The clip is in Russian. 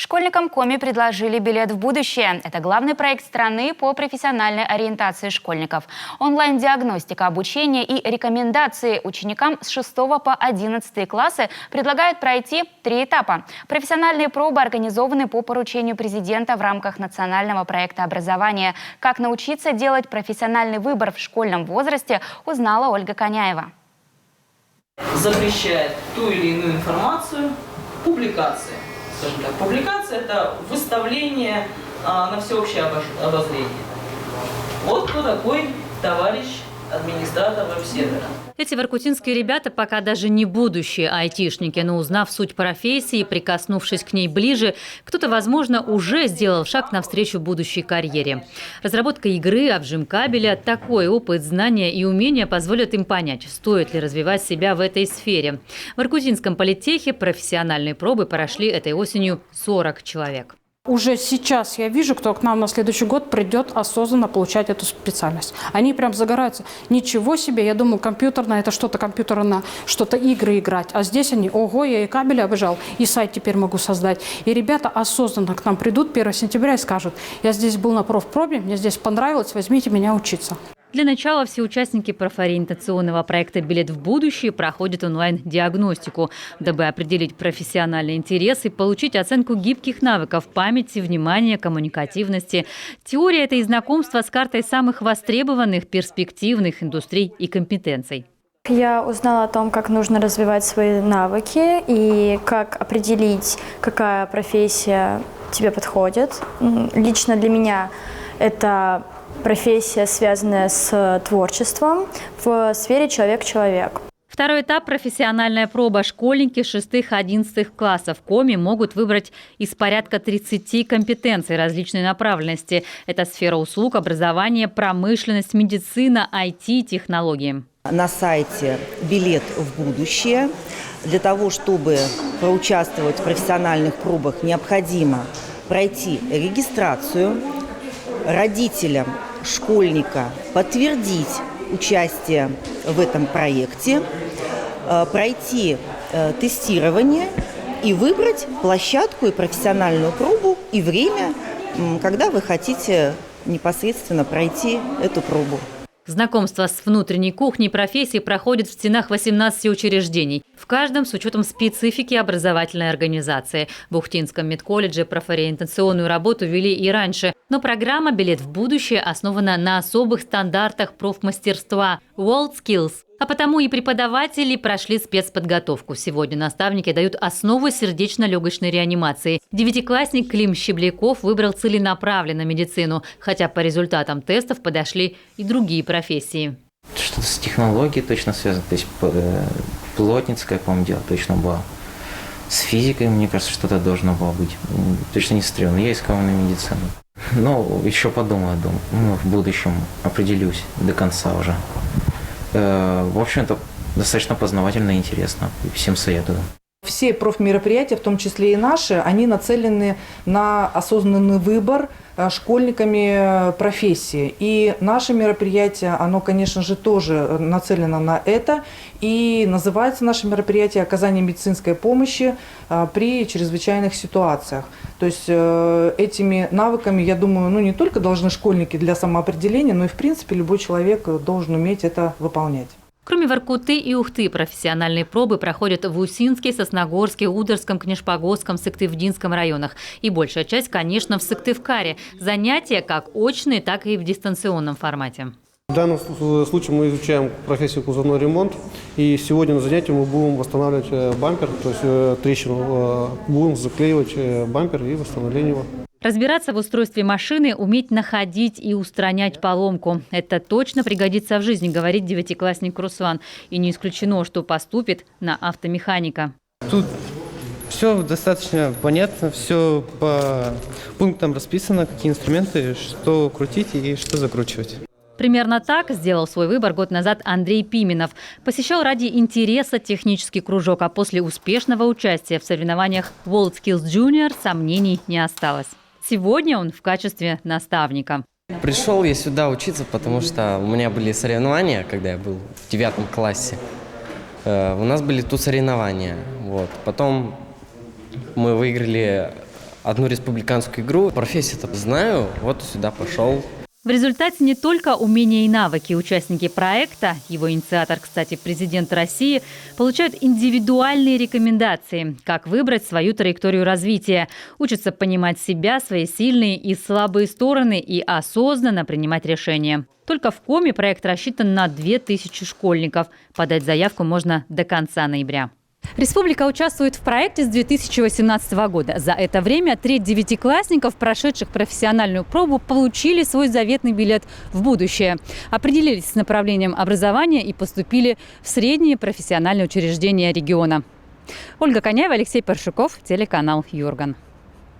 Школьникам Коми предложили билет в будущее. Это главный проект страны по профессиональной ориентации школьников. Онлайн-диагностика, обучение и рекомендации ученикам с 6 по 11 классы предлагают пройти 3 этапа. Профессиональные пробы организованы по поручению президента в рамках национального проекта образования. Как научиться делать профессиональный выбор в школьном возрасте, узнала Ольга Коняева. Запрещает ту или иную информацию публикации. Скажем так, публикация – это выставление на всеобщее обозрение. Вот кто такой товарищ администратор веб-сервера. Эти воркутинские ребята пока даже не будущие айтишники, но узнав суть профессии и прикоснувшись к ней ближе, кто-то, возможно, уже сделал шаг навстречу будущей карьере. Разработка игры, обжим кабеля – такой опыт, знания и умения позволят им понять, стоит ли развивать себя в этой сфере. В Воркутинском политехе профессиональные пробы прошли этой осенью 40 человек. Уже сейчас я вижу, кто к нам на следующий год придет осознанно получать эту специальность. Они прям загораются. Ничего себе, я думаю, компьютерное – это что-то компьютерное, что-то игры играть. А здесь они, ого, я и кабель обожал, и сайт теперь могу создать. И ребята осознанно к нам придут 1 сентября и скажут: я здесь был на профпробе, мне здесь понравилось, возьмите меня учиться. Для начала все участники профориентационного проекта «Билет в будущее» проходят онлайн-диагностику, дабы определить профессиональный интерес и получить оценку гибких навыков памяти, внимания, коммуникативности. Теория – это и знакомство с картой самых востребованных, перспективных индустрий и компетенций. Я узнала о том, как нужно развивать свои навыки и как определить, какая профессия тебе подходит. Лично для меня это профессия, связанная с творчеством в сфере человек-человек. Второй этап – профессиональная проба. Школьники 6-11 классов Коми могут выбрать из порядка 30 компетенций различной направленности. Это сфера услуг, образование, промышленность, медицина, IT, технологии. На сайте «Билет в будущее» для того, чтобы поучаствовать в профессиональных пробах, необходимо пройти регистрацию, родителям школьника подтвердить участие в этом проекте, пройти тестирование и выбрать площадку и профессиональную пробу и время, когда вы хотите непосредственно пройти эту пробу. Знакомство с внутренней кухней профессии проходит в стенах 18 учреждений. В каждом с учетом специфики образовательной организации. В Ухтинском медколледже профориентационную работу вели и раньше. Но программа «Билет в будущее» основана на особых стандартах профмастерства – WorldSkills. А потому и преподаватели прошли спецподготовку. Сегодня наставники дают основы сердечно-легочной реанимации. 9-классник Клим Щебляков выбрал целенаправленно медицину, хотя по результатам тестов подошли и другие профессии. Что-то с технологией точно связано, то есть плотницкое, по-моему, дело точно было. С физикой, мне кажется, что-то должно было быть. Точно не стрёмно. Я искал на медицину. Но еще подумаю, в будущем определюсь до конца уже. В общем-то, достаточно познавательно и интересно. Всем советую. Все профмероприятия, в том числе и наши, они нацелены на осознанный выбор школьниками профессии. И наше мероприятие, оно, конечно же, тоже нацелено на это. И называется наше мероприятие «Оказание медицинской помощи при чрезвычайных ситуациях». То есть этими навыками, я думаю, не только должны школьники для самоопределения, но и, в принципе, любой человек должен уметь это выполнять. Кроме Воркуты и Ухты, профессиональные пробы проходят в Усинске, Сосногорске, Ударском, Книшпогосском, Сыктывдинском районах. И большая часть, конечно, в Сыктывкаре. Занятия как очные, так и в дистанционном формате. В данном случае мы изучаем профессию кузовной ремонт. И сегодня на занятии мы будем восстанавливать бампер, то есть трещину. Будем заклеивать бампер и восстановление его. Разбираться в устройстве машины, уметь находить и устранять поломку. Это точно пригодится в жизни, говорит 9-классник Руслан. И не исключено, что поступит на автомеханика. Тут все достаточно понятно, все по пунктам расписано, какие инструменты, что крутить и что закручивать. Примерно так сделал свой выбор год назад Андрей Пименов. Посещал ради интереса технический кружок, а после успешного участия в соревнованиях WorldSkills Junior сомнений не осталось. Сегодня он в качестве наставника. Пришел я сюда учиться, потому что у меня были соревнования, когда я был в 9 классе. У нас были тут соревнования. Потом мы выиграли одну республиканскую игру. Профессию-то знаю, вот сюда пошел. В результате не только умения и навыки участники проекта, его инициатор, кстати, президент России, получают индивидуальные рекомендации, как выбрать свою траекторию развития, учатся понимать себя, свои сильные и слабые стороны и осознанно принимать решения. Только в Коми проект рассчитан на 2000 школьников. Подать заявку можно до конца ноября. Республика участвует в проекте с 2018 года. За это время треть девятиклассников, прошедших профессиональную пробу, получили свой заветный билет в будущее. Определились с направлением образования и поступили в средние профессиональные учреждения региона. Ольга Коняева, Алексей Паршуков, телеканал Юрган.